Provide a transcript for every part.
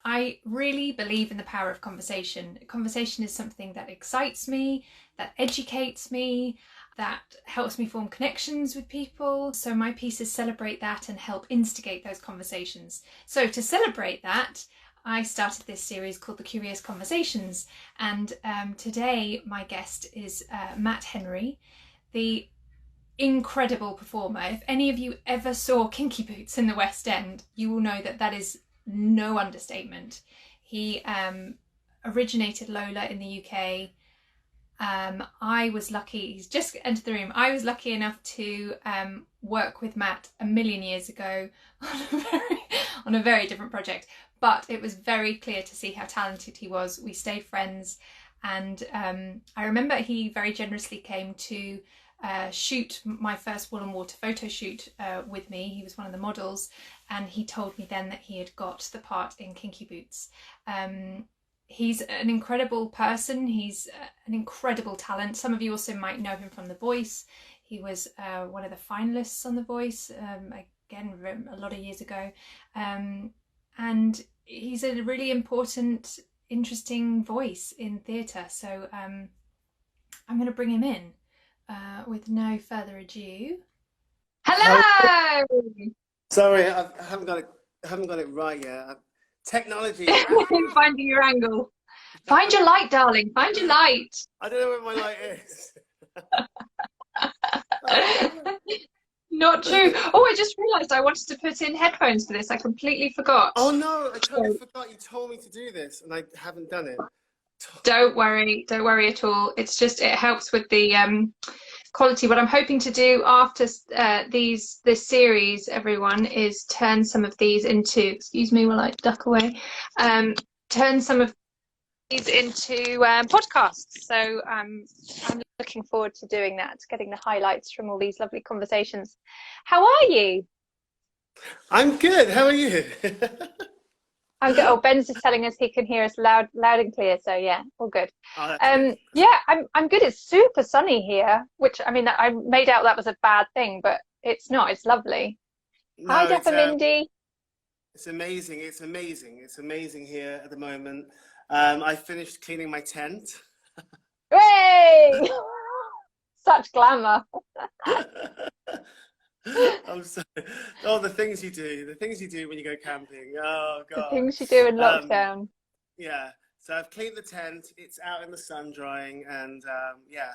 I really believe in the power of conversation. Conversation is something that excites me, that educates me, that helps me form connections with people. So my pieces celebrate that and help instigate those conversations. So to celebrate that, I started this series called the Curious Conversations, and today my guest is Matt Henry, the incredible performer. If any of you ever saw Kinky Boots in the West End, you will know that that is no understatement. He originated Lola in the UK. I was lucky, he's just entered the room, I was lucky enough to work with Matt a million years ago on a very different project, but it was very clear to see how talented he was. We stayed friends, and I remember he very generously came to shoot my first Wool and Water photo shoot with me. He was one of the models, and he told me then that he had got the part in Kinky Boots. He's an incredible person. He's an incredible talent. Some of you also might know him from The Voice. He was one of the finalists on The Voice, again, a lot of years ago. And he's a really important, interesting voice in theatre. So I'm going to bring him in with no further ado. Hello! Sorry, I haven't got it right yet. Technology. Finding your angle. Find your light, darling. Find your light. I don't know where my light is. Not true. Oh, I just realised I wanted to put in headphones for this. I completely forgot. Oh no, I totally forgot. You told me to do this, and I haven't done it. Don't worry at all. It's just, it helps with the quality. What I'm hoping to do after this series, everyone, is turn some of these into, excuse me while I duck away, turn some of these into podcasts. So I'm looking forward to doing that, getting the highlights from all these lovely conversations. How are you? I'm good. How are you? I'm good. Oh, Ben's just telling us he can hear us loud and clear. So yeah, all good. Oh, good. Yeah, I'm good. It's super sunny here, which, I mean, I made out that was a bad thing, but it's not. It's lovely. No, Hi, Dapper Mindy. It's amazing. It's amazing. It's amazing here at the moment. I finished cleaning my tent. Hooray! Such glamour. I'm sorry. Oh, the things you do when you go camping. Oh God. The things you do in lockdown. Yeah. So I've cleaned the tent. It's out in the sun drying, and yeah,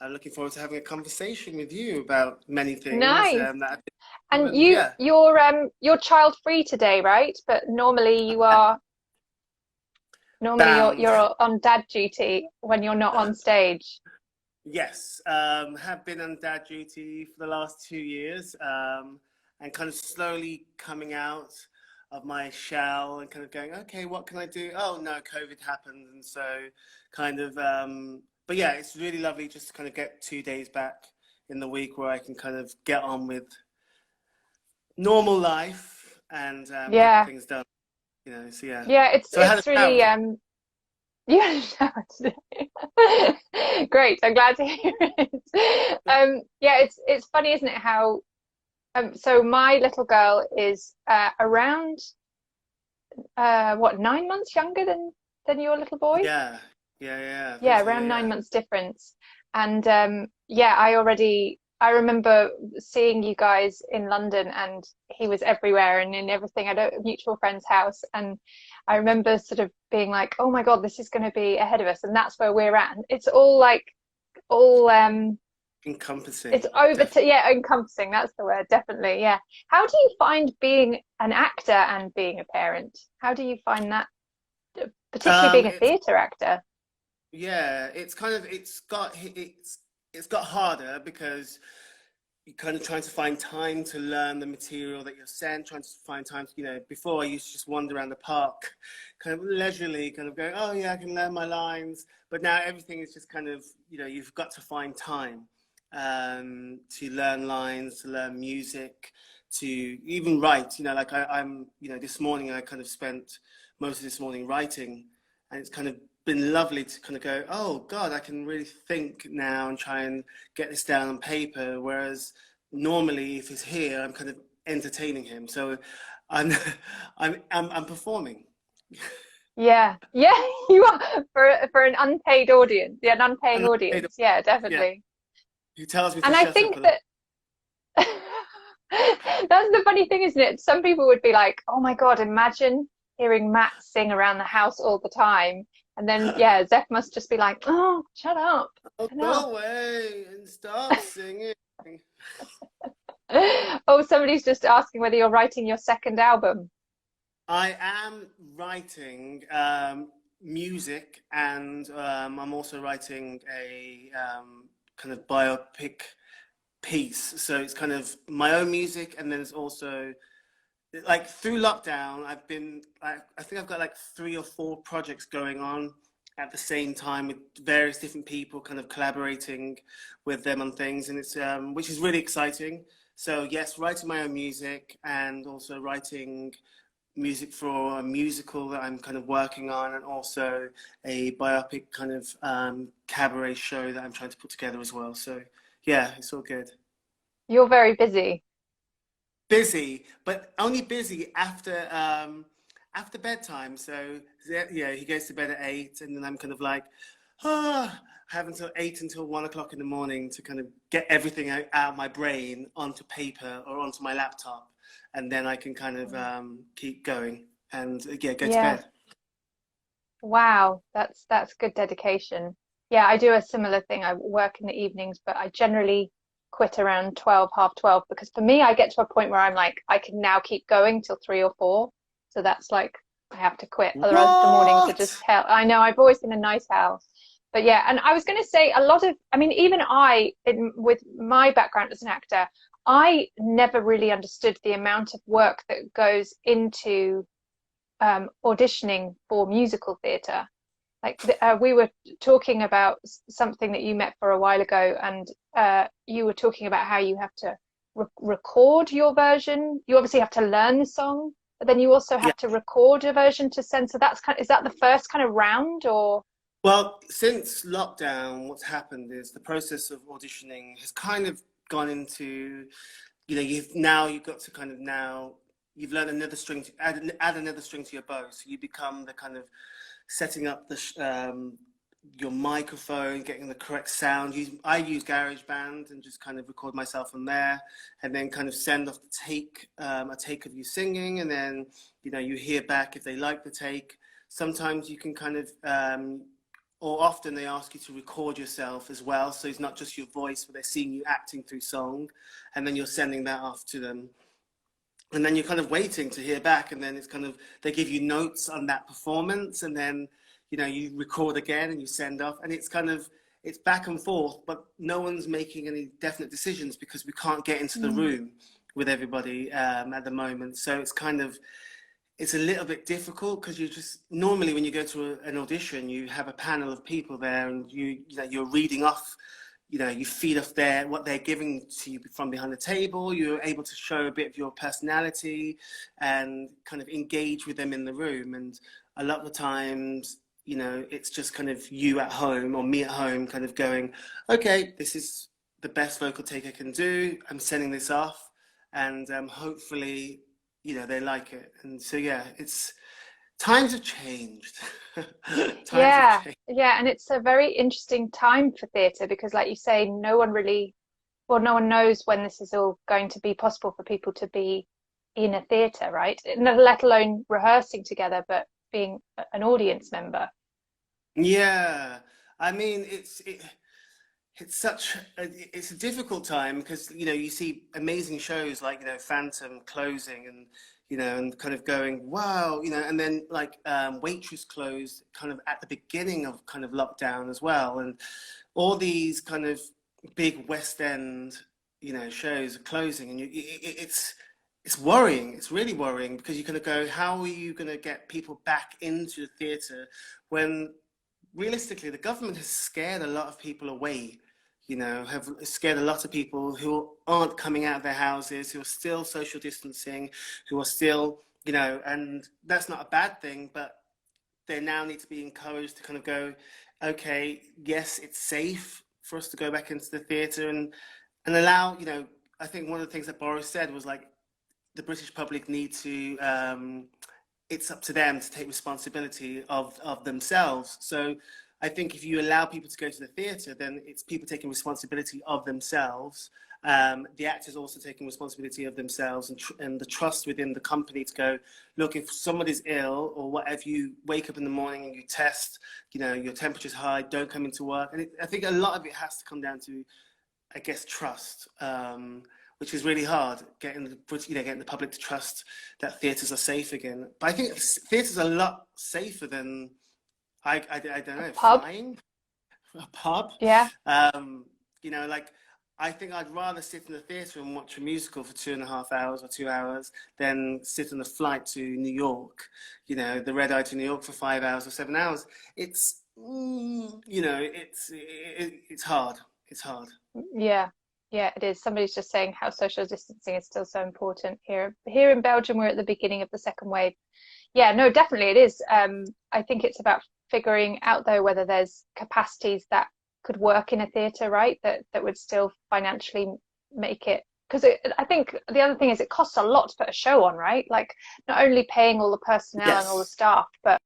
I'm looking forward to having a conversation with you about many things. Nice. And you're child free today, right? But normally you are. Normally you're on dad duty when you're not on stage. Yes, have been on dad duty for the last 2 years, and kind of slowly coming out of my shell and kind of going, okay, what can I do? Oh no, COVID happened, and so kind of, but yeah, it's really lovely just to kind of get 2 days back in the week where I can kind of get on with normal life and get things done, you know. So yeah, it's really yeah, great. I'm glad to hear it. Yeah, it's funny, isn't it? How so my little girl is around what, 9 months younger than your little boy? Yeah, around 9 months difference. And yeah, I remember seeing you guys in London, and he was everywhere and in everything at a mutual friend's house, and I remember sort of being like, oh my God, this is going to be ahead of us, and that's where we're at. And it's all encompassing. It's over to, yeah, encompassing, that's the word, definitely. Yeah. How do you find being an actor and being a parent? How do you find that, particularly being a theatre actor? Yeah, it's got harder because you're kind of trying to find time to learn the material that you're sent, trying to find time to, you know, before I used to just wander around the park, kind of leisurely, kind of going, oh yeah, I can learn my lines. But now everything is just kind of, you know, you've got to find time to learn lines, to learn music, to even write. You know, like I'm, you know, this morning I kind of spent most of this morning writing, and it's kind of been lovely to kind of go, oh God, I can really think now and try and get this down on paper. Whereas normally, if he's here, I'm kind of entertaining him. So I'm performing, Yeah, yeah, you are for an unpaid audience, yeah, an And unpaying they audience. Yeah, yeah, definitely. who tells me to And I shut up think a lot. that that's the funny thing, isn't it? Some people would be like, "Oh my God, imagine hearing Matt sing around the house all the time." And then, yeah, Zeph must just be like, "Oh, shut up, Oh, enough." go away and stop singing. Oh, somebody's just asking whether you're writing your second album. I am writing music, and I'm also writing a kind of biopic piece. So it's kind of my own music, and then it's also like through lockdown, I think I've got like 3 or 4 projects going on at the same time with various different people, kind of collaborating with them on things, and it's which is really exciting. So yes, writing my own music and also writing music for a musical that I'm kind of working on, and also a biopic kind of cabaret show that I'm trying to put together as well. So yeah, it's all good. You're very busy. Busy, but only busy after bedtime. So yeah, he goes to bed at 8, and then I'm kind of like, I have until 8 until 1 o'clock in the morning to kind of get everything out of my brain onto paper or onto my laptop, and then I can kind of keep going and yeah, go to Yeah. bed. Wow, that's good dedication. Yeah, I do a similar thing. I work in the evenings, but I generally quit around 12, half 12, because for me, I get to a point where I'm like, I can now keep going till 3 or 4. So that's like, I have to quit. Otherwise, the mornings are just What? hell. I know I've always been a night owl. But yeah, and I was going to say a lot of, I mean, even with my background as an actor, I never really understood the amount of work that goes into auditioning for musical theatre. Like we were talking about something that you met for a while ago, and you were talking about how you have to record your version. You obviously have to learn the song, but then you also Yeah. have to record a version to send. So is that the first kind of round, or? Well, since lockdown, what's happened is the process of auditioning has kind of gone into, you've got to kind of now you've learned another string to add another string to your bow. So you become the kind of setting up your microphone, getting the correct sound. I use GarageBand and just kind of record myself on there, and then kind of send off the take, a take of you singing, and then you hear back if they like the take. Sometimes you can kind of or often they ask you to record yourself as well, so it's not just your voice, but they're seeing you acting through song, and then you're sending that off to them, and then you're kind of waiting to hear back, and then it's kind of they give you notes on that performance, and then you record again and you send off, and it's back and forth, but no one's making any definite decisions because we can't get into the Mm. room with everybody at the moment. So it's a little bit difficult because you just normally when you go to an audition, you have a panel of people there, and you're reading off, you feed off what they're giving to you from behind the table. You're able to show a bit of your personality and kind of engage with them in the room. And a lot of the times, it's just kind of you at home or me at home kind of going, okay, this is the best vocal take I can do. I'm sending this off, and hopefully they like it. And so yeah, it's times have changed. Times have Yeah, changed. yeah, and it's a very interesting time for theatre because, like you say, no one knows when this is all going to be possible for people to be in a theatre, right? Let alone rehearsing together, but being an audience member. Yeah, I mean it's it's a difficult time because you see amazing shows like Phantom closing, and and kind of going wow, and then like Waitress closed kind of at the beginning of kind of lockdown as well, and all these kind of big West End shows are closing, and it's worrying. It's really worrying because you kind of go, how are you going to get people back into the theatre when realistically, the government has scared a lot of people away, have scared a lot of people who aren't coming out of their houses, who are still social distancing, who are still, and that's not a bad thing, but they now need to be encouraged to kind of go, okay, yes, it's safe for us to go back into the theatre, and allow, I think one of the things that Boris said was like, the British public need to it's up to them to take responsibility of themselves. So I think if you allow people to go to the theatre, then it's people taking responsibility of themselves. The actors also taking responsibility of themselves, and the trust within the company to go, look, if somebody's ill or whatever, you wake up in the morning and you test, your temperature's high, don't come into work. And I think a lot of it has to come down to, I guess, trust, which is really hard, getting the public to trust that theatres are safe again. But I think theatres are a lot safer than, I don't know, flying, a pub. Yeah. Like, I think I'd rather sit in the theatre and watch a musical for 2.5 hours or 2 hours than sit on a flight to New York, the red eye to New York for 5 hours or 7 hours. It's, it's hard. It's hard. Yeah, it is. Somebody's just saying how social distancing is still so important here. Here in Belgium, we're at the beginning of the second wave. Yeah, no, definitely it is. I think it's about figuring out, though, whether there's capacities that could work in a theatre, right? That would still financially make it. Because I think the other thing is it costs a lot to put a show on, right? Like, not only paying all the personnel and all the staff, but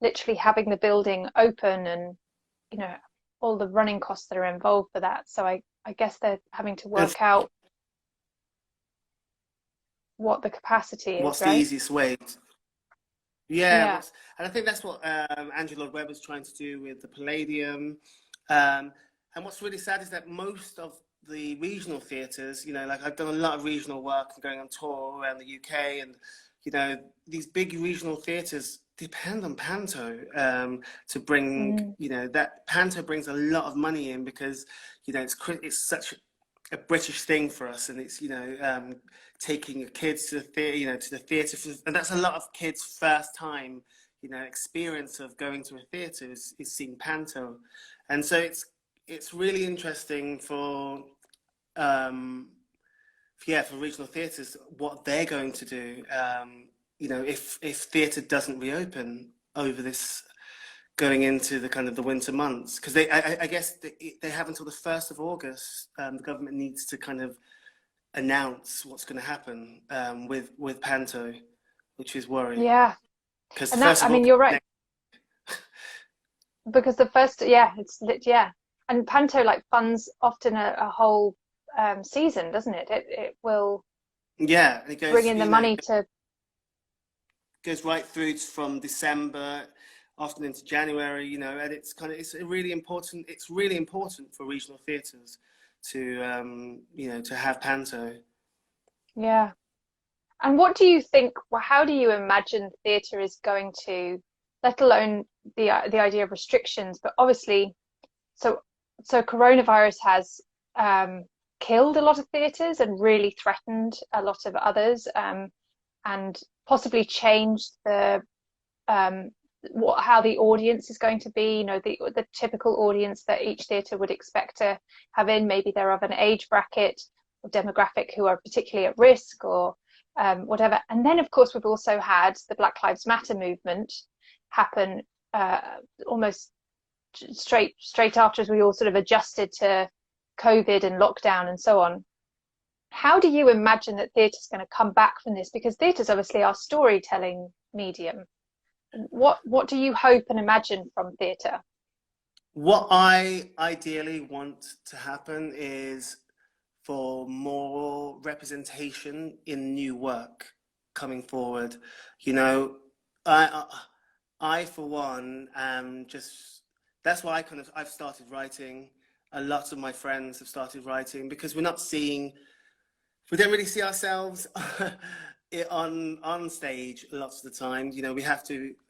literally having the building open and, all the running costs that are involved for that. So I guess they're having to work out what the capacity is, what's right? the easiest way. And I think that's what Andrew Lloyd Webber's trying to do with the Palladium. And what's really sad is that most of the regional theatres, like I've done a lot of regional work and going on tour around the UK, and these big regional theatres depend on Panto to bring, that Panto brings a lot of money in because, it's such a British thing for us, and it's, taking your kids to the theatre, and that's a lot of kids' first time, experience of going to a theatre is seeing Panto. And so it's really interesting for regional theatres, what they're going to do, if theatre doesn't reopen over this, going into the kind of the winter months, because I guess they have until the 1st of August. The government needs to kind of announce what's going to happen with Panto, which is worrying. Yeah, because and that, I mean, you're right. Because the first, and Panto funds often a whole season, doesn't it? It will and it goes, bring in the money to goes right through from December, often into January, and it's really important. It's really important for regional theatres to to have Panto. Yeah. And what do you think? How do you imagine theatre is going to, let alone the idea of restrictions, but obviously, so coronavirus has killed a lot of theatres and really threatened a lot of others, and possibly changed the how the audience is going to be. The typical audience that each theatre would expect to have in. Maybe they're of an age bracket or demographic who are particularly at risk, or whatever. And then, of course, we've also had the Black Lives Matter movement happen almost straight after, as we all sort of adjusted to COVID and lockdown and so on. How do you imagine that theatre is going to come back from this? Because theatre is obviously our storytelling medium. What do you hope and imagine from theatre? What I ideally want to happen is for more representation in new work coming forward. I for one, that's why I've started writing. A lot of my friends have started writing, because we don't really see ourselves on stage lots of the time. A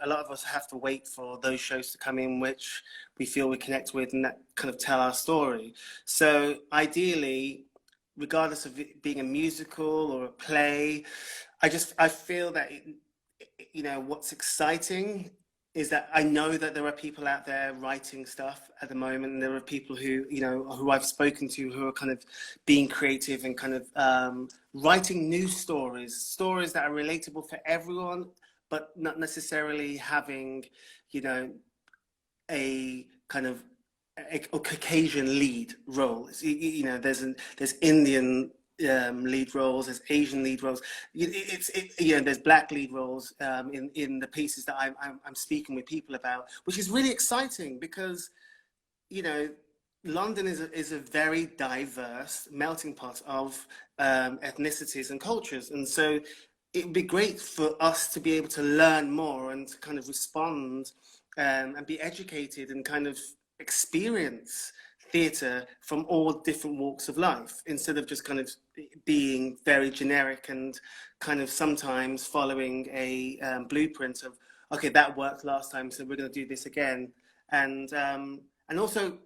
lot of us have to wait for those shows to come in which we feel we connect with and that kind of tell our story. So ideally, regardless of it being a musical or a play, I feel that what's exciting is that I know that there are people out there writing stuff at the moment, and there are people who who I've spoken to who are kind of being creative and kind of writing new stories that are relatable for everyone, but not necessarily having a kind of a Caucasian lead role. There's Indian lead roles, there's Asian lead roles. There's black lead roles in the pieces that I'm speaking with people about, which is really exciting because, you know, London is a very diverse melting pot of ethnicities and cultures, and so it would be great for us to be able to learn more and to kind of respond and be educated and kind of experience theatre from all different walks of life, instead of just kind of being very generic and kind of sometimes following a blueprint of, okay, that worked last time, so we're going to do this again. And also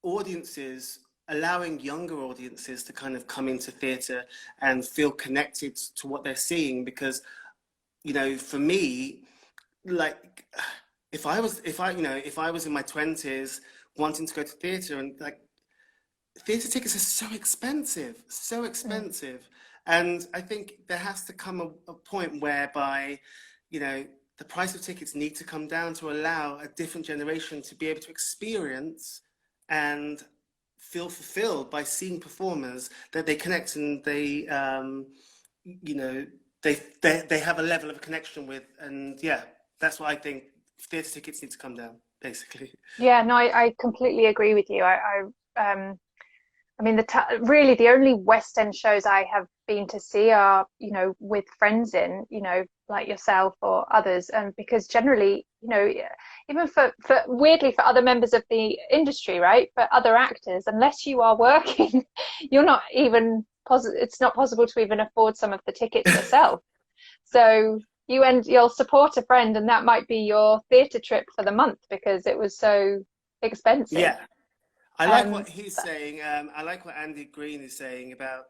audiences, allowing younger audiences to kind of come into theatre and feel connected to what they're seeing, because, you know, for me, like, if I was in my 20s wanting to go to theatre, and like, theatre tickets are so expensive. And I think there has to come a point whereby, you know, the price of tickets need to come down to allow a different generation to be able to experience and feel fulfilled by seeing performers that they connect, and they, you know, they have a level of connection with. And yeah, that's what I think. Theatre tickets need to come down, basically. Yeah, no, I completely agree with you. I mean, really the only West End shows I have been to see are, you know, with friends in, you know, like yourself or others. And because generally, you know, even for weirdly for other members of the industry, right, for other actors, unless you are working, you're not even possible. It's not possible to even afford some of the tickets yourself. So you'll support a friend, and that might be your theatre trip for the month because it was so expensive. Yeah. I like Um, what he's saying. I like what Andy Green is saying about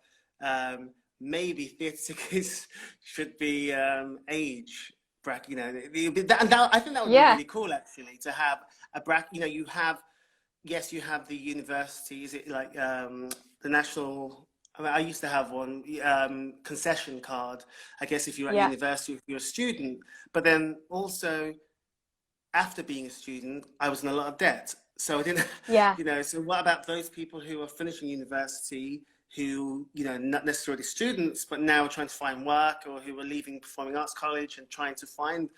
maybe theatre tickets should be age bracket. You know, I think that would be yeah, really cool, actually, to have a bracket. You know, you have the university. Is it like the national? I mean, I used to have one concession card. I guess if you're at yeah, university, if you're a student, but then also after being a student, I was in a lot of debt. So I didn't, yeah. you know, so what about those people who are finishing university, who, you know, not necessarily students, but now trying to find work, or who are leaving performing arts college and trying to find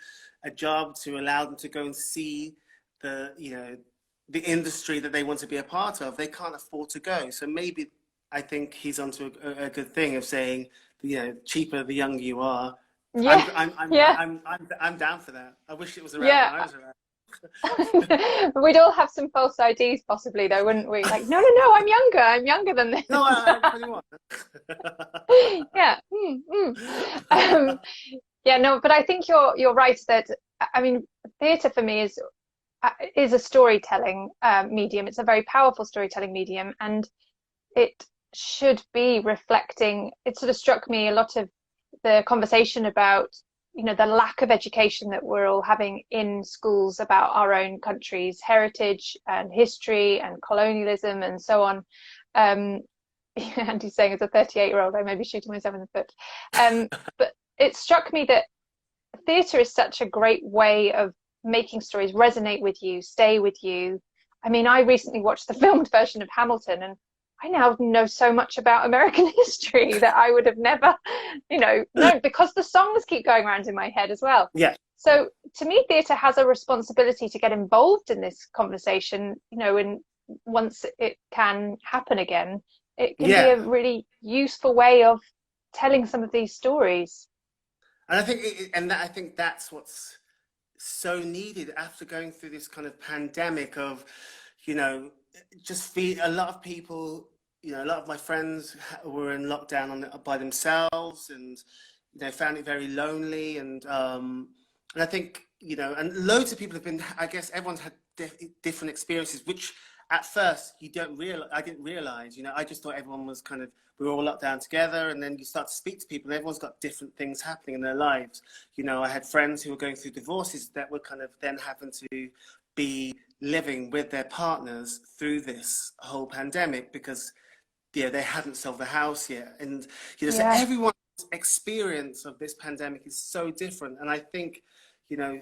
a job to allow them to go and see the, you know, the industry that they want to be a part of. They can't afford to go. So maybe I think he's onto a good thing of saying, you know, cheaper the younger you are. Yeah, yeah, I'm down for that. I wish it was around when yeah. I was around. We'd all have some false IDs possibly though, wouldn't we? Like, no, no, no, I'm younger. I'm younger than No, this. I'm 21. Yeah. Yeah, no, but I think you're right that I mean, theatre for me is a storytelling medium. It's a very powerful storytelling medium, and it should be reflecting. It sort of struck me a lot of the conversation about, you know, the lack of education that we're all having in schools about our own country's heritage and history and colonialism and so on. Um, Andy's saying as a 38-year-old, I may be shooting myself in the foot. But it struck me that theatre is such a great way of making stories resonate with you, stay with you. I mean, I recently watched the filmed version of Hamilton, and I now know so much about American history that I would have never, you know, known because the songs keep going around in my head as well. Yeah, So to me, theatre has a responsibility to get involved in this conversation, you know, and once it can happen again, it can be yeah. a really useful way of telling some of these stories. And I think, I think that's what's so needed after going through this kind of pandemic of, you know, just feel a lot of people, you know, a lot of my friends were in lockdown by themselves, and, you know, found it very lonely. And I think, you know, and loads of people have been, I guess everyone's had different experiences, which at first I didn't realize, you know, I just thought everyone was kind of, we were all locked down together, and then you start to speak to people and everyone's got different things happening in their lives. You know, I had friends who were going through divorces that were kind of then having to be living with their partners through this whole pandemic because, yeah, they hadn't sold the house yet. And, you know, so Yeah. everyone's experience of this pandemic is so different. And I think, you know,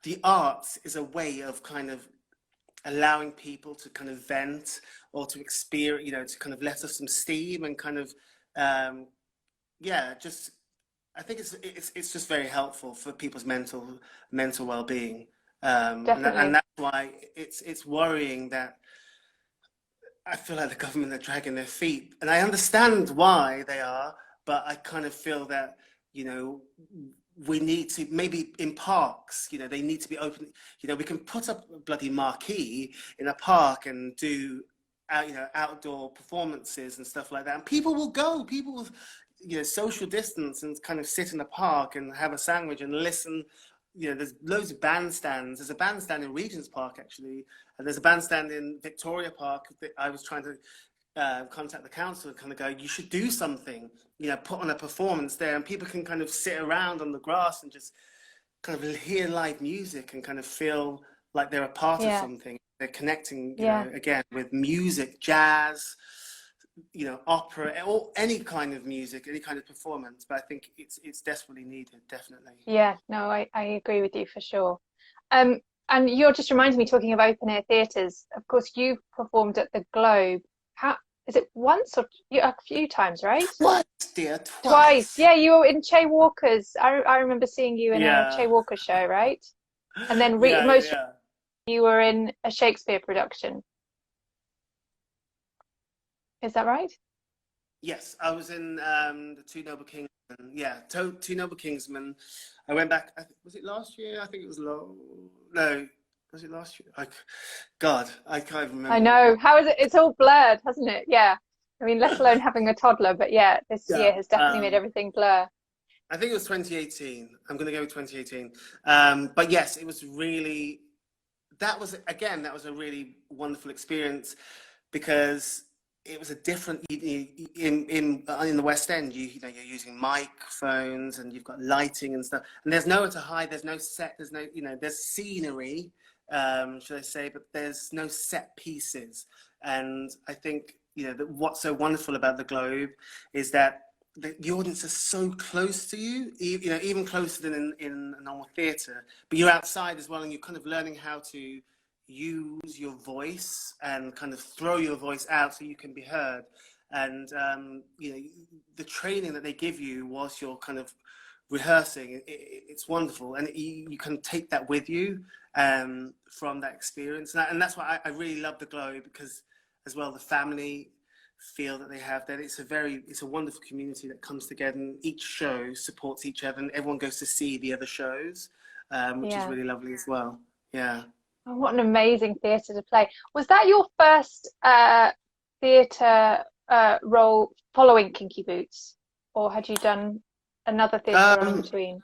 the arts is a way of kind of allowing people to kind of vent or to experience, you know, to kind of let off some steam and kind of Yeah, just I think it's just very helpful for people's mental well-being, and Definitely. that's why it's worrying that I feel like the government are dragging their feet, and I understand why they are, but I kind of feel that, you know, we need to maybe in parks, you know, they need to be open. You know, we can put up a bloody marquee in a park and do outdoor performances and stuff like that, and people will go. People will, you know, social distance and kind of sit in the park and have a sandwich and listen. You know, there's loads of bandstands. There's a bandstand in Regent's Park, actually, and there's a bandstand in Victoria Park that I was trying to contact the council and kind of go, you should do something, you know, put on a performance there, and people can kind of sit around on the grass and just kind of hear live music and kind of feel like they're a part of Yeah. something. They're connecting, you Yeah. know, again with music, jazz, you know, opera, or any kind of music, any kind of performance. But I think it's desperately needed, definitely. Yeah. No, I agree with you for sure. Um, and you're just reminding me, talking of open air theatres, of course, you've performed at the Globe. How is it, once or a few times, right? Twice, dear, Twice. twice. Yeah, you were in Che Walker's. I remember seeing you in a Che Yeah, Walker show, right? And then yeah, yeah, most yeah. you were in a Shakespeare production. Is that right? Yes, I was in the Two Noble Kingsmen. Yeah, Two Noble Kingsmen. I went back. Was it last year? I think it was no. Was it last year? God, I can't even I remember know. what. How is it? It's all blurred, hasn't it? Yeah. I mean, let alone having a toddler, but yeah, this Yeah. year has definitely made everything blur. I think it was 2018. I'm going to go with 2018. But yes, it was really. That was again. That was a really wonderful experience because it was a different in the West End. You know, you're using microphones and you've got lighting and stuff, and there's nowhere to hide. There's no set. There's no, you know, there's scenery, should I say, but there's no set pieces. And I think, you know, that what's so wonderful about the Globe is that the audience is so close to you, you know, even closer than in a normal theatre. But you're outside as well, and you're kind of learning how to use your voice and kind of throw your voice out so you can be heard. And you know, the training that they give you whilst you're kind of rehearsing, it's wonderful, and you can take that with you from that experience. And that's why I really love the Globe, because as well the family feel that they have, that it's a wonderful community that comes together, and each show supports each other, and everyone goes to see the other shows, which is Yeah. really lovely as well. Yeah. Oh, what an amazing theatre to play. Was that your first theatre role following Kinky Boots, or had you done another theatre role in Um, between?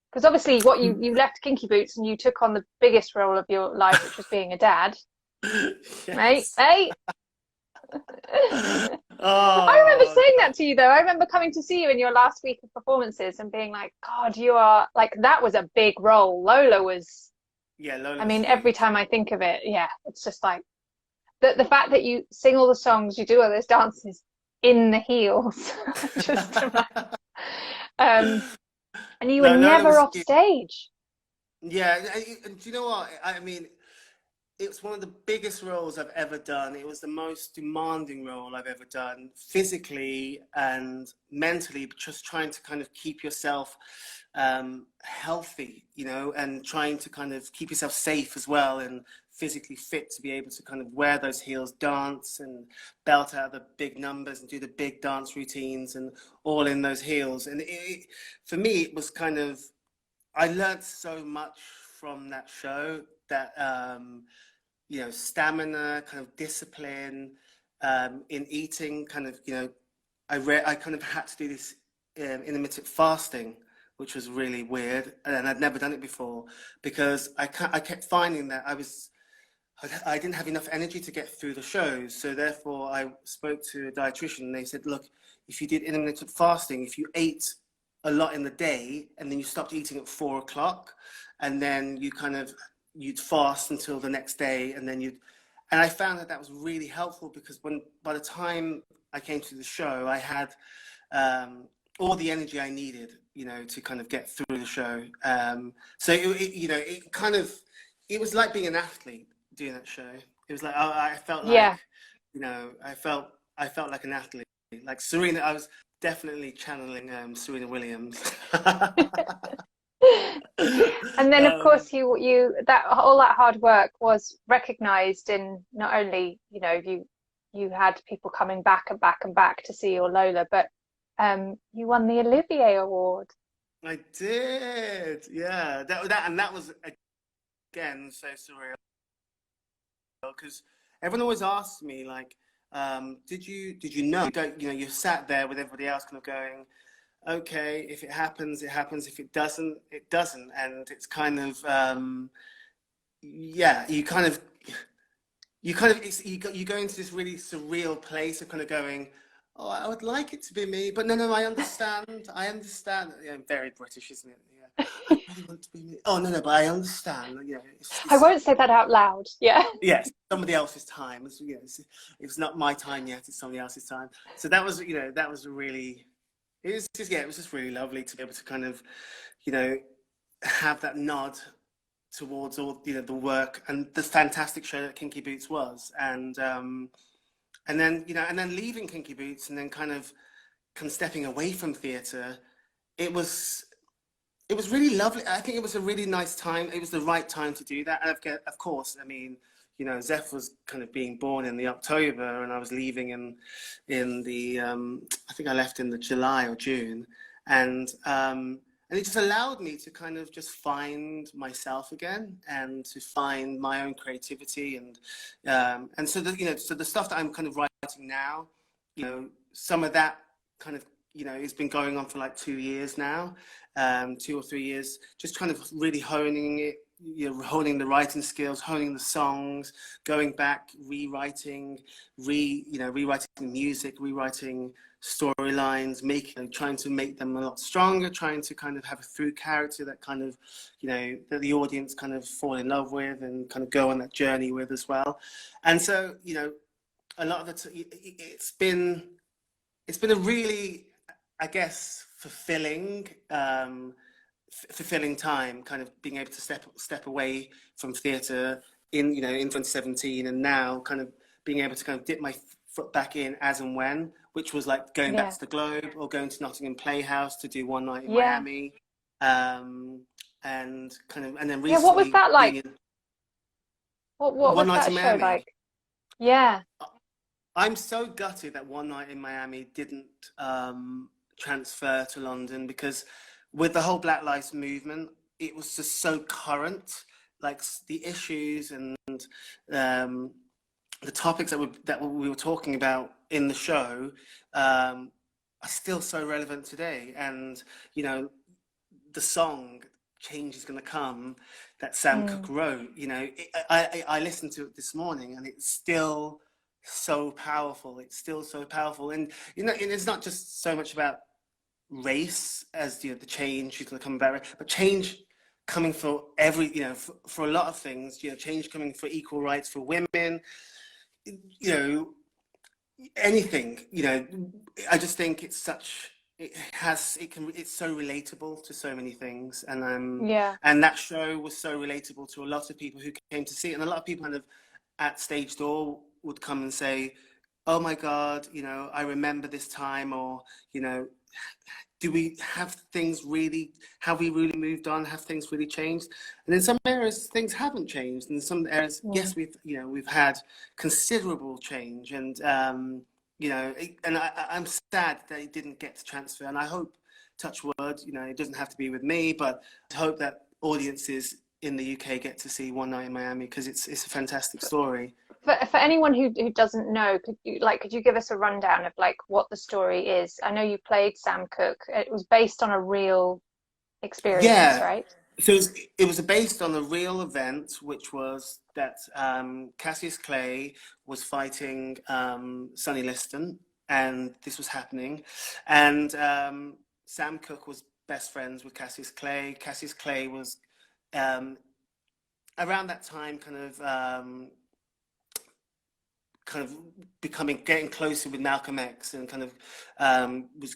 Because obviously, what you left Kinky Boots and you took on the biggest role of your life, which was being a dad, right? yes. Hey. I remember Oh saying God. that to you though. I remember coming to see you in your last week of performances and being like, God, you are like, that was a big role. Lola was, Yeah, I Lola's mean, every huge. time I think of it, yeah, it's just like the fact that you sing all the songs, you do all those dances in the heels, just um, and you were No, Lola never was off huge. stage. Yeah, and do you know what? I mean, it's one of the biggest roles I've ever done. It was the most demanding role I've ever done, physically and mentally, just trying to kind of keep yourself healthy, you know, and trying to kind of keep yourself safe as well, and physically fit to be able to kind of wear those heels, dance and belt out the big numbers and do the big dance routines and all in those heels. And for me, it was kind of, I learned so much from that show, that you know, stamina, kind of discipline in eating, kind of, you know, I kind of had to do this intermittent fasting, which was really weird, and I'd never done it before, because I kept finding that I didn't have enough energy to get through the shows. So therefore, I spoke to a dietitian, and they said, look, if you did intermittent fasting, if you ate a lot in the day and then you stopped eating at 4 o'clock, and then you'd fast until the next day, and then and I found that was really helpful, because by the time I came to the show, I had all the energy I needed, you know, to kind of get through the show. So you know, it was like being an athlete doing that show. It was like I felt like, Yeah. you know, I felt like an athlete. Like Serena, I was definitely channeling Serena Williams. And then, of um, course, you that all that hard work was recognized in not only, you had people coming back and back and back to see your Lola, but you won the Olivier Award. I did, yeah. That was again so surreal because everyone always asks me like, did you know? You sat there with everybody else, kind of going, okay, if it happens, it happens. If it doesn't, it doesn't. And it's kind of, yeah, you go into this really surreal place of kind of going, oh, I would like it to be me, but no, I understand. I understand. Yeah, very British, isn't it? Yeah, I really want to be me. Oh no, but I understand. Yeah, I won't say that out loud. Yeah. yes, somebody else's time. It's not my time yet. It's somebody else's time. So that was, that was really. It was just really lovely to be able to kind of, have that nod towards all the work and the fantastic show that Kinky Boots was, and then leaving Kinky Boots and then kind of stepping away from theatre. It was really lovely. I think it was a really nice time. It was the right time to do that, and of course, I mean, Zeph was kind of being born in the October, and I was leaving in the I think I left in the July or June, and it just allowed me to kind of just find myself again and to find my own creativity, and so the stuff that I'm kind of writing now, some of that kind of it's been going on for like 2 years now, 2 or 3 years, just kind of really honing it. Honing the writing skills, honing the songs, going back, rewriting, rewriting music, rewriting storylines, trying to make them a lot stronger, trying to kind of have a through character that kind of, that the audience kind of fall in love with and kind of go on that journey with as well. And so, a lot of it's been a really, I guess, fulfilling time, kind of being able to step away from theatre in 2017, and now kind of being able to kind of dip my foot back in as and when, which was like going back to the Globe or going to Nottingham Playhouse to do One Night in Miami, and then recently, what was that like? What was that show like? Yeah. I'm so gutted that One Night in Miami didn't transfer to London, because with the whole Black Lives movement, it was just so current. Like the issues and the topics that we were talking about in the show are still so relevant today. And the song "Change Is Gonna Come" that Sam Cooke wrote, I listened to it this morning, and it's still so powerful. It's still so powerful, and and it's not just so much about race as the change is going to come about, but change coming for for a lot of things, change coming for equal rights for women, anything. I just think it's so relatable to so many things, and and that show was so relatable to a lot of people who came to see it, and a lot of people kind of at stage door would come and say, oh my God, I remember this time, or do we have we really moved on? Have things really changed? And in some areas, things haven't changed. And in some areas, yes, we've had considerable change. And, and I'm sad that it didn't get to transfer. And I hope, touch wood, it doesn't have to be with me, but I hope that audiences in the UK get to see One Night in Miami, because it's a fantastic story. For anyone who doesn't know, could you give us a rundown of like what the story is? I know you played Sam Cooke. It was based on a real experience, right? So it was based on a real event, which was that Cassius Clay was fighting Sonny Liston, and this was happening. And Sam Cooke was best friends with Cassius Clay. Cassius Clay was around that time getting closer with Malcolm X, and kind of was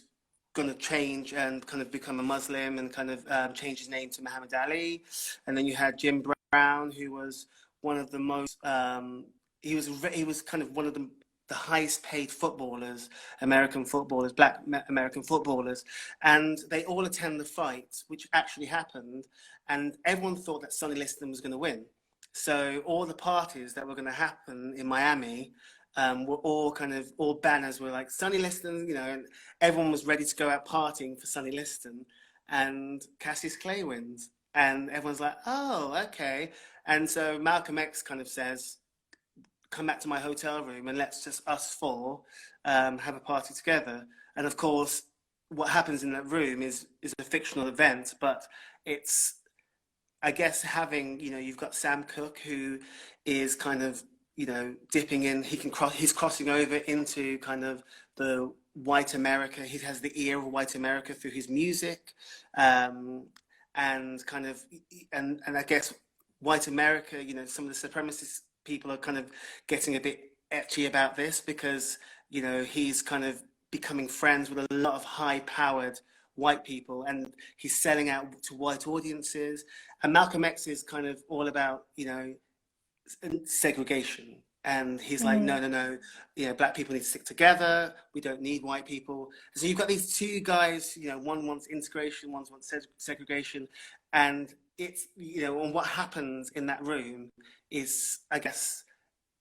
going to change and kind of become a Muslim, and kind of change his name to Muhammad Ali. And then you had Jim Brown, who was one of the most he was kind of one of the the highest paid footballers, American footballers, black American footballers, and they all attend the fight, which actually happened, and everyone thought that Sonny Liston was going to win. So all the parties that were going to happen in Miami were all banners were like Sonny Liston, you know, and everyone was ready to go out partying for Sonny Liston, and Cassius Clay wins, and everyone's like, oh, okay. And so Malcolm X kind of says, come back to my hotel room and let's just us four have a party together. And of course, what happens in that room is a fictional event, but it's, I guess, having, you know, you've got Sam Cooke, who is kind of, you know, dipping in, he's crossing over into kind of the white America. He has the ear of white America through his music, and kind of, and I guess white America, you know, some of the supremacist people are kind of getting a bit etchy about this because, you know, he's kind of becoming friends with a lot of high-powered white people, and he's selling out to white audiences. And Malcolm X is kind of all about, you know, segregation. And he's like, no, you know, black people need to stick together. We don't need white people. So you've got these two guys, you know, one wants integration, one wants segregation. And it's, you know, and what happens in that room is, I guess,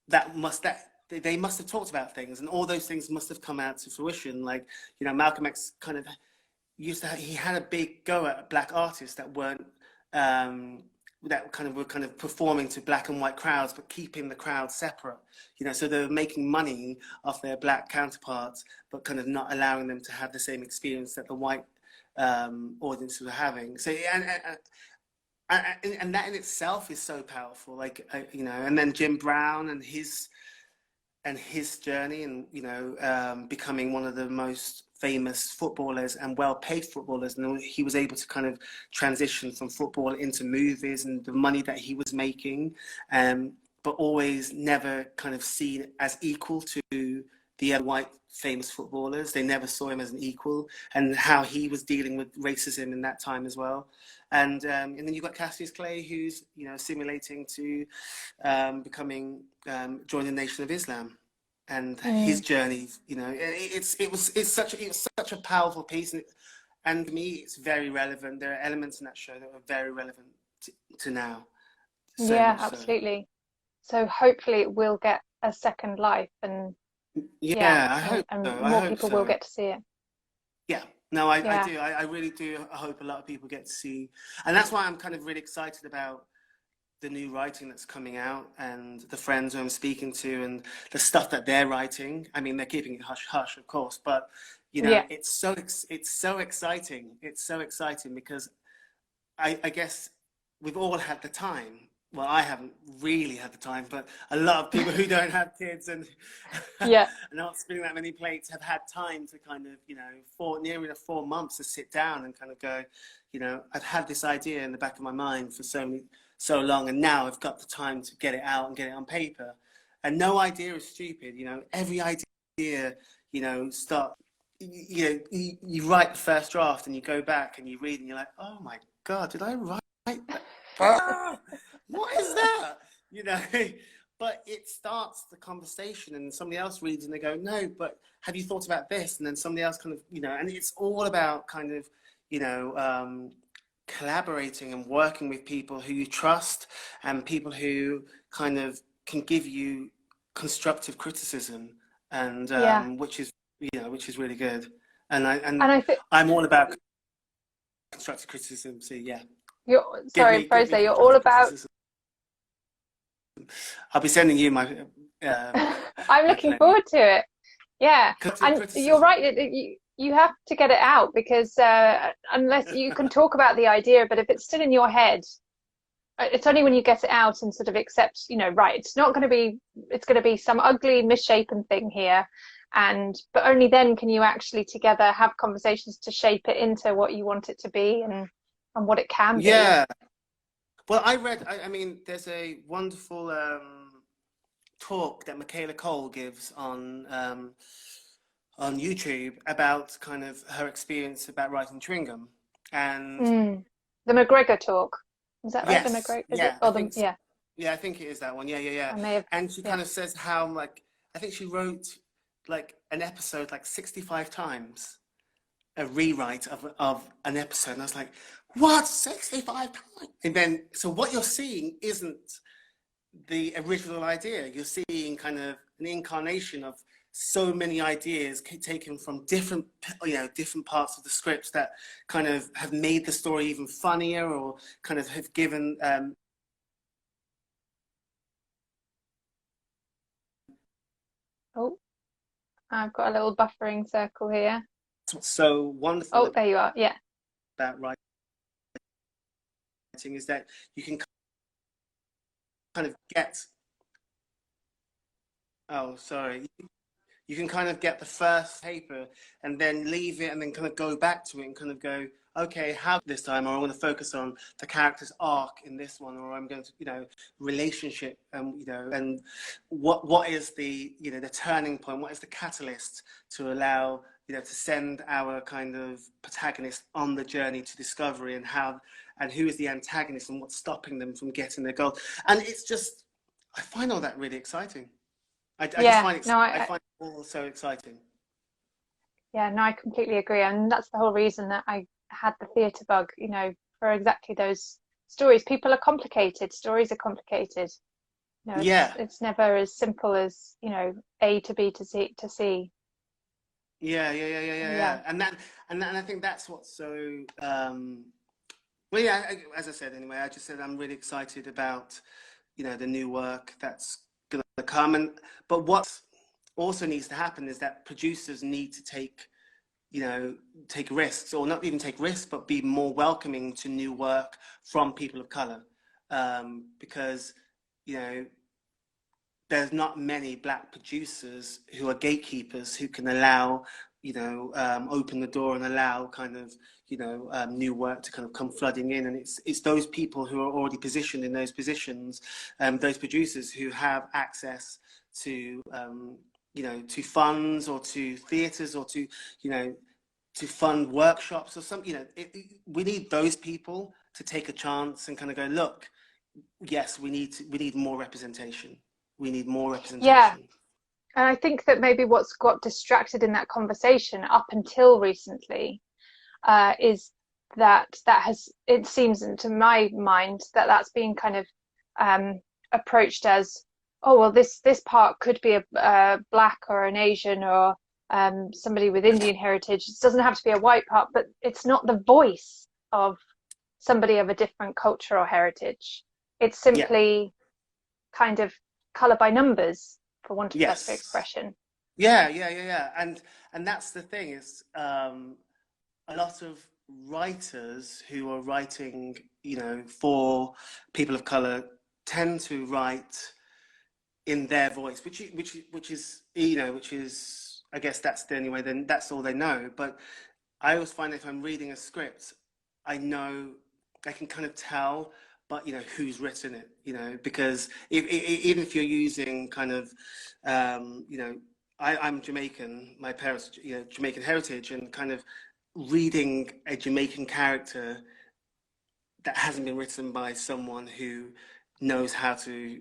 they must have talked about things, and all those things must have come out to fruition. Like, you know, Malcolm X kind of he had a big go at black artists that weren't, that were performing to black and white crowds, but keeping the crowd separate. You know, so they were making money off their black counterparts, but kind of not allowing them to have the same experience that the white audiences were having. So, and that in itself is so powerful. Like, you know, and then Jim Brown and his journey, and, you know, becoming one of the most famous footballers and well-paid footballers, and he was able to kind of transition from football into movies and the money that he was making, but always never kind of seen as equal to the other white famous footballers. They never saw him as an equal, and how he was dealing with racism in that time as well. And then you've got Cassius Clay, who's, you know, simulating to becoming join the Nation of Islam, and his journey. You know, it was such a powerful piece, and to me, it's very relevant. There are elements in that show that are very relevant to now. So yeah, absolutely. So hopefully it will get a second life, and I hope and so. more people will get to see it. Yeah. No, I do. I really do. I hope a lot of people get to see, and that's why I'm kind of really excited about the new writing that's coming out, and the friends who I'm speaking to, and the stuff that they're writing. I mean, they're keeping it hush hush, of course, but, you know, it's so exciting. It's so exciting because I guess we've all had the time. Well, I haven't really had the time, but a lot of people who don't have kids and not spinning that many plates have had time to kind of, you know, nearly 4 months to sit down and kind of go, you know, I've had this idea in the back of my mind for so long, and now I've got the time to get it out and get it on paper. And no idea is stupid, you know. Every idea, you know, you write the first draft and you go back and you read and you're like, oh my God, did I write that? What is that? You know, but it starts the conversation, and somebody else reads and they go, no, but have you thought about this? And then somebody else kind of, you know, and it's all about kind of, you know, collaborating and working with people who you trust, and people who kind of can give you constructive criticism, and which is really good. And I think I'm all about constructive criticism. So yeah. Fraser, you're all about criticism. I'll be sending you my I'm looking forward to it. Yeah. And you're right, you have to get it out, because unless you can talk about the idea, but if it's still in your head, it's only when you get it out and sort of accept, you know, right, it's going to be some ugly misshapen thing here, but only then can you actually together have conversations to shape it into what you want it to be, and what it can be. Yeah. Well, I mean, there's a wonderful talk that Michaela Cole gives on YouTube about kind of her experience about writing Chewing Gum, and the McGregor talk. Is that right? Yes. The McGregor? Yeah, I think it is that one. Yeah, I think it is that one. Yeah. And she kind of says how, like, I think she wrote like an episode like 65 times, a rewrite of an episode. And I was like, what, 65 times? And then, so what you're seeing isn't the original idea. You're seeing kind of an incarnation of so many ideas taken from different, different parts of the scripts that kind of have made the story even funnier, or kind of have given Oh, I've got a little buffering circle here. what's so wonderful Oh, there you are. Yeah. about writing is that you can kind of get, oh, sorry, you can kind of get the first paper and then leave it and then kind of go back to it and kind of go, okay, how this time, or I want to focus on the character's arc in this one, or I'm going to, relationship, and what is the, the turning point, what is the catalyst to allow, to send our kind of protagonist on the journey to discovery, and how, and who is the antagonist and what's stopping them from getting their goal. And it's just, I find all that really exciting. I just find it, no, I find it all so exciting. Yeah, no, I completely agree. And that's the whole reason that I had the theatre bug, for exactly those stories. People are complicated, stories are complicated. Yeah. It's never as simple as, A to B to C. Yeah. And I think that's what's so well, yeah, as I said anyway, I just said I'm really excited about, the new work that's gonna come. But what also needs to happen is that producers need to take risks, or not even take risks, but be more welcoming to new work from people of color, because there's not many Black producers who are gatekeepers who can allow, open the door and allow kind of, new work to kind of come flooding in. And it's those people who are already positioned in those positions, those producers who have access to, to funds, or to theatres, or to, to fund workshops or something. We need those people to take a chance and kind of go, look, yes, we need more representation. We need more representation. Yeah. And I think that maybe what's got distracted in that conversation up until recently is that it seems, to my mind, that's being kind of approached as, oh, well, this part could be a Black or an Asian, or somebody with Indian heritage. It doesn't have to be a white part, but it's not the voice of somebody of a different culture or heritage. It's simply kind of colour by numbers, for want of better expression. Yeah. And that's the thing, is a lot of writers who are writing, for people of colour tend to write in their voice, which is, I guess that's the only way, then that's all they know. But I always find if I'm reading a script, I can kind of tell, but who's written it, because even if you're using kind of, I'm Jamaican, my parents, Jamaican heritage, and kind of reading a Jamaican character that hasn't been written by someone who knows how to,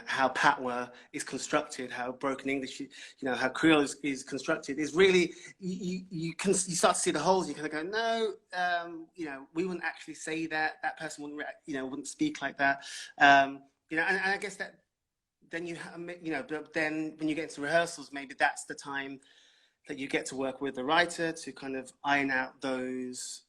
how Patois is constructed, how broken English, how Creole is constructed, is really, you start to see the holes. You kind of go, no, we wouldn't actually say that. That person wouldn't speak like that. And I guess that then but then when you get into rehearsals, maybe that's the time that you get to work with the writer to kind of iron out those,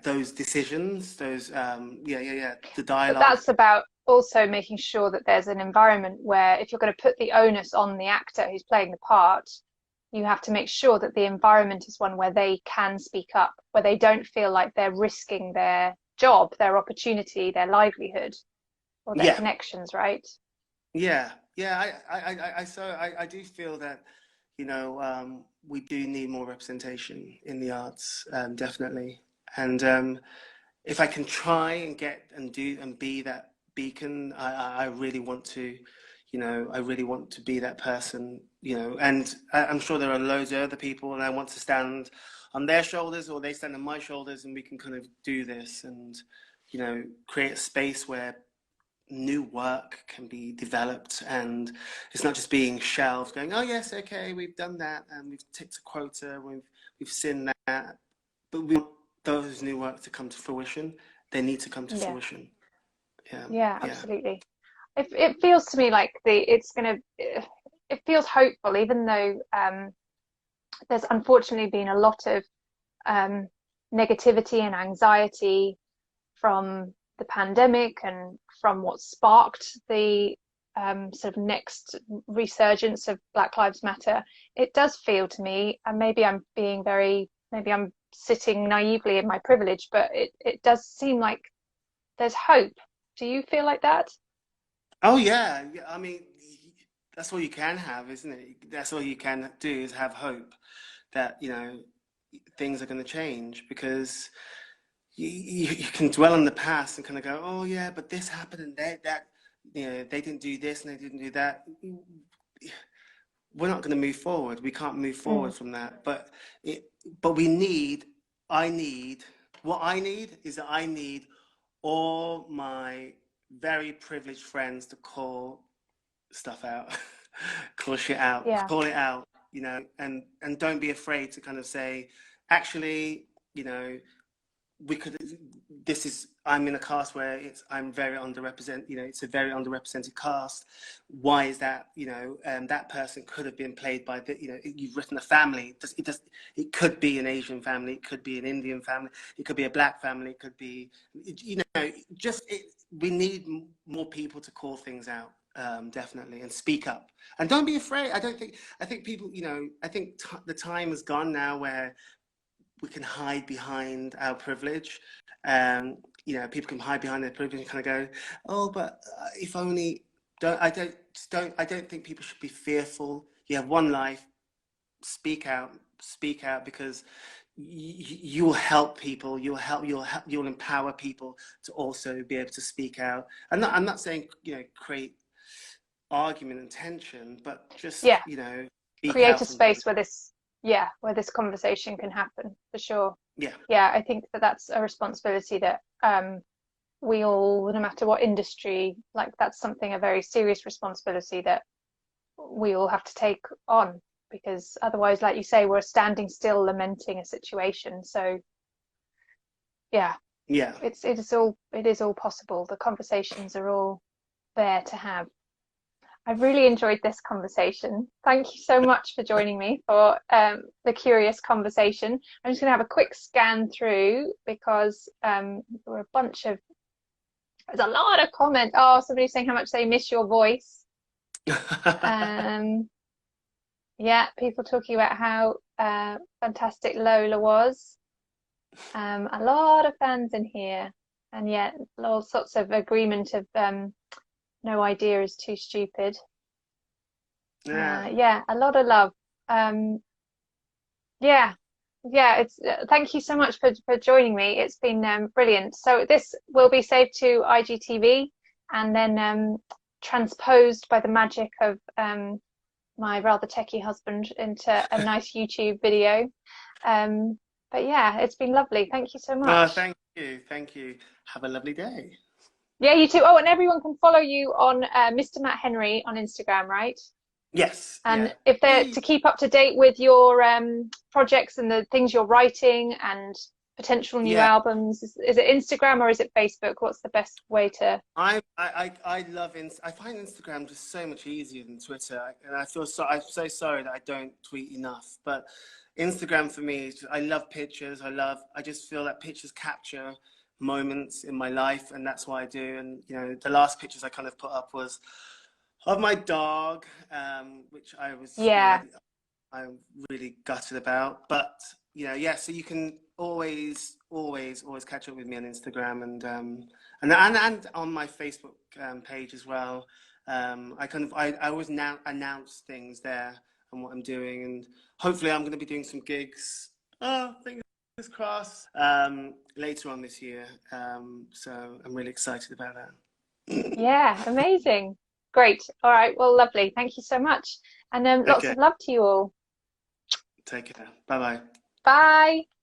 those decisions, those, the dialogue. But that's about also making sure that there's an environment where, if you're going to put the onus on the actor who's playing the part, you have to make sure that the environment is one where they can speak up, where they don't feel like they're risking their job, their opportunity, their livelihood, or their connections, right? I do feel that, we do need more representation in the arts, definitely. And if I can try and get and do and be that beacon, I really want to, I really want to be that person, and I'm sure there are loads of other people, and I want to stand on their shoulders, or they stand on my shoulders, and we can kind of do this and, create a space where new work can be developed, and it's not just being shelved, going, oh yes, okay, we've done that, and we've ticked a quota, we've seen that, but we want those new work to come to fruition. They need to come to Yeah. fruition. Yeah, Yeah, yeah, absolutely. It feels to me like it feels hopeful, even though there's unfortunately been a lot of um, negativity and anxiety from the pandemic and from what sparked the sort of next resurgence of Black Lives Matter. It does feel to me, and maybe I'm sitting naively in my privilege, but it does seem like there's hope. Do you feel like that? oh yeah, yeah, I mean, that's all you can have, isn't it? That's all you can do, is have hope that, things are going to change, because you can dwell on the past and kind of go, oh yeah, but this happened, and they didn't do this and they didn't do that. We're not going to move forward. We can't move Mm. forward from that. But we need. I need. What I need is that I need all my very privileged friends to call stuff out, call shit out, Yeah. call it out, and don't be afraid to kind of say, actually, we could, I'm in a cast where I'm very underrepresented, it's a very underrepresented cast. Why is that? That person could have been played by you've written a family. It could be an Asian family, it could be an Indian family, it could be a black family, it could be, we need more people to call things out. Definitely, and speak up, and don't be afraid. I think people, I think the time has gone now where we can hide behind our privilege. People can hide behind their privilege and kind of go, oh, but if only. I don't think people should be fearful. You have one life. Speak out, because you'll help people. You'll empower people to also be able to speak out. I'm not saying create argument and tension, but just Yeah. speak Create out a sometimes. space where this conversation can happen for sure. Yeah, Yeah, I think that's a responsibility that we all, no matter what industry, like that's something, a very serious responsibility that we all have to take on, because otherwise, like you say, we're standing still lamenting a situation. So yeah, yeah. it is all possible. The conversations are all there to have. I've really enjoyed this conversation. Thank you so much for joining me for the Curious Conversation. I'm just going to have a quick scan through because there were there's a lot of comments. Oh, somebody's saying how much they miss your voice. Yeah, people talking about how fantastic Lola was. A lot of fans in here, and yet all sorts of agreement of no idea is too stupid. Yeah. Yeah, a lot of love. Yeah, yeah. It's thank you so much for joining me. It's been brilliant. So this will be saved to IGTV and then transposed by the magic of my rather techie husband into a nice YouTube video. But yeah, it's been lovely. Thank you so much. Thank you. Thank you. Have a lovely day. Yeah, you too. Oh, and everyone can follow you on Mr. Matt Henry on Instagram, right? Yes. And Yeah. if they're to keep up to date with your projects and the things you're writing and potential new Yeah. albums, is it Instagram or is it Facebook? What's the best way to? I love I find Instagram just so much easier than Twitter, and I'm so sorry that I don't tweet enough. But Instagram for me, I love pictures. I just feel that pictures capture moments in my life, and that's why I do. And the last pictures I kind of put up was of my dog, which I was, Yeah, I'm really gutted about. But yeah. So you can always catch up with me on Instagram, and on my Facebook page as well. I always now announce things there and what I'm doing, and hopefully I'm going to be doing some gigs. Oh, fingers crossed. Later on this year. So I'm really excited about that. yeah, amazing. Great. All right. Well, lovely. Thank you so much. And lots Okay, of love to you all. take care. Bye bye. Bye.